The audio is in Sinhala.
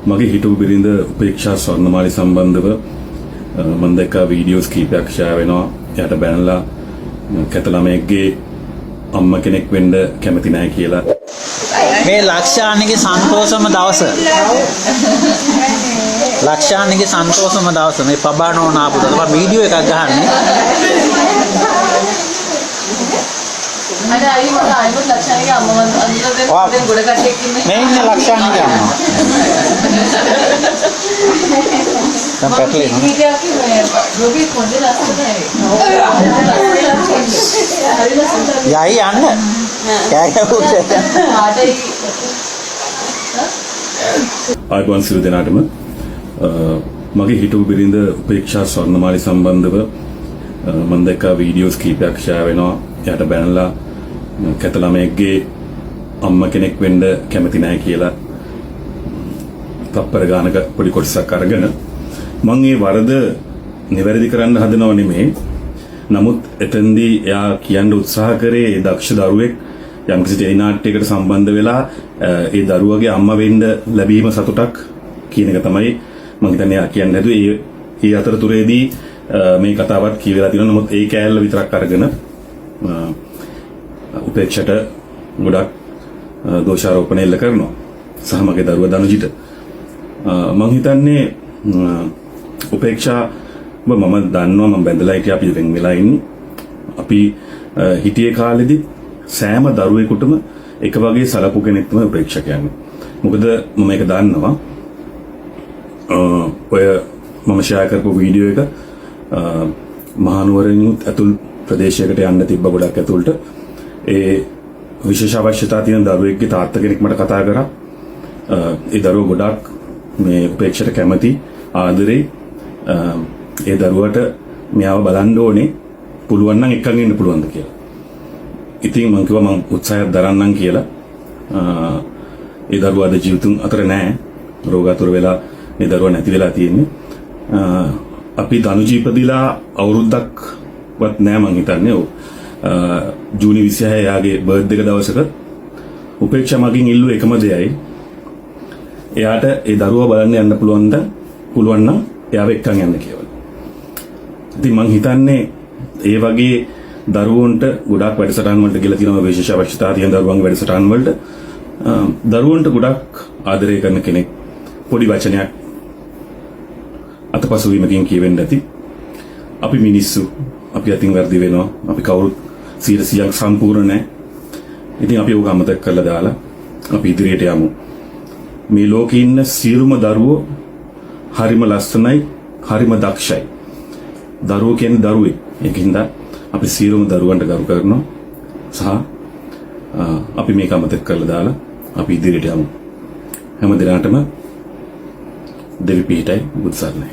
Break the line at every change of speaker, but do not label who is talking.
මගේ හිටපු බිරිඳ උපේක්ෂා ස්වර්ණමාලි සම්බන්ධව මම දැක්ක වීඩියෝස් කීපයක් ෂෙයා වෙනවා. එයාට බැනලා කැත ළමයෙක්ගේ අම්මා කෙනෙක් වෙන්න කැමති නැහැ කියලා.
මේ ලක්ෂානිගේ සන්තෝෂම දවස. ලක්ෂානිගේ සන්තෝෂම දවස මේ පබානෝන ආපු දවස මම වීඩියෝ එකක් ගහන්නේ.
අනේ අයියෝ මට ආයෙත් ලක්ෂානිගේ අම්මව අඳුරගෙන ගොඩ කට්ටියක් ඉන්නේ.
මේ ඉන්නේ ලක්ෂානිගේ අම්මා. දැන් පැටලෙන්නේ.
වීඩියෝ එකේ රොබි කොන්දේ ලස්සනයි.
යයි යන්න. කෑ ගැහුවොත්
ආටයි
ආයුබෝවන් සියලු දෙනාටම මගේ හිටපු බිරිඳ උපේක්ෂා ස්වර්ණමාලි සම්බන්ධව මම දැක්ක වීඩියෝස් කීපයක් ෂෙයා වෙනවා. එයාට බැනලා කැත ළමයෙක්ගේ අම්මා කෙනෙක් වෙන්න කැමති නැහැ කියලා තප්පර ගානක පොඩි කොටසක් අරගෙන මම මේ වරද නිවැරදි කරන්න හදනව නෙමෙයි. නමුත් එතෙන්දී එයා කියන්න උත්සාහ කරේ දක්ෂ දරුවෙක් යම්කිසි ටෙලිනාට්‍යයකට සම්බන්ධ වෙලා ඒ දරුවගේ අම්මා වෙන්න ලැබීම සතුටක් කියන එක තමයි මම හිතන්නේ එයා කියන්න හැදුවේ. ඒ අතරතුරේදී මේ කතාවත් කියවලා තියෙනවා. නමුත් ඒ කෑල්ල විතරක් අරගෙන උපේක්ෂට ගොඩක් දෝෂාරෝපණ එල්ල කරනවා. සහ මගේ දරුවා දනුජිට මම හිතන්නේ උපේක්ෂාව මම දන්නවා. මම බැඳලා හිටියා. අපි වෙන් වෙලා ඉන්නේ. අපි හිටියේ කාලෙදි සෑම දරුවෙකුටම එක වගේ සලපු කෙනෙක් තමයි උපේක්ෂා කියන්නේ. මොකද මම මේක දන්නවා. ඔය මම ෂෙයා කරපු වීඩියෝ එක මහනුවරින් ඇතුල් ප්‍රදේශයකට යන්න තිබ්බ ගොඩක් ඇතුළට. ඒ විශේෂ අවශ්‍යතා තියෙන දරුවෙක්ගේ තාත්තා කෙනෙක් මට කතා කරා. ඒ දරුවා ගොඩක් මේ උපේක්ෂාට කැමති ආදරේ. ඒ දරුවට මෙයාව බලන්න ඕනේ. පුළුවන් නම් එක්කන් ඉන්න පුළුවන්ද කියලා. ඉතින් මම කිව්වා මම උත්සාහයක් දරන්නම් කියලා. ඒ දරුවා අද ජීවිතුන් අතර නැහැ. රෝගාතුර වෙලා මේ දරුවා නැති වෙලා තියෙන්නේ. අපි දනුජීපදිලා අවුරුද්දක්වත් නැහැ මං හිතන්නේ. ජූනි 26 යාගේ බර්ත්ඩේ එක දවසක උපේක්ෂා මගෙන් ඉල්ලුව එකම දෙයයි. එයාට ඒ දරුවා බලන්න යන්න පුළුවන් නම් එයාව එක්කන් යන්න කියලා. ඉතින් මං හිතන්නේ ඒ වගේ දරුවන්ට ගොඩක් වැඩසටහන් වලට ගිහලා තියෙනවා. විශේෂ අවශ්‍යතා තියෙන දරුවන්ගේ වැඩසටහන් වලට දරුවන්ට ගොඩක් ආදරය කරන කෙනෙක් පොඩි වචනයක් අතපසු වීමකින් කියවෙන්න ඇති. අපි මිනිස්සු අපි අතින් වැඩි වෙනවා. අපි කවුරුත් 100% සම්පූර්ණ නැහැ. ඉතින් අපි ඕක අමතක කරලා දාලා අපි ඉදිරියට යමු. මේ ලෝකේ ඉන්න සියලුම දරුවෝ හරිම ලස්සනයි, හරිම දක්ෂයි. දරුවෝ කියන්නේ දරුවෙක්. ඒකින්ද අපි සියලුම දරුවන්ට ගරු කරනවා. සහ අපි මේක අමතක කරලා දාලා අපි ඉදිරියට යමු. හැම දිනකටම දෙවි පිහිටයි බුදු සරණයි.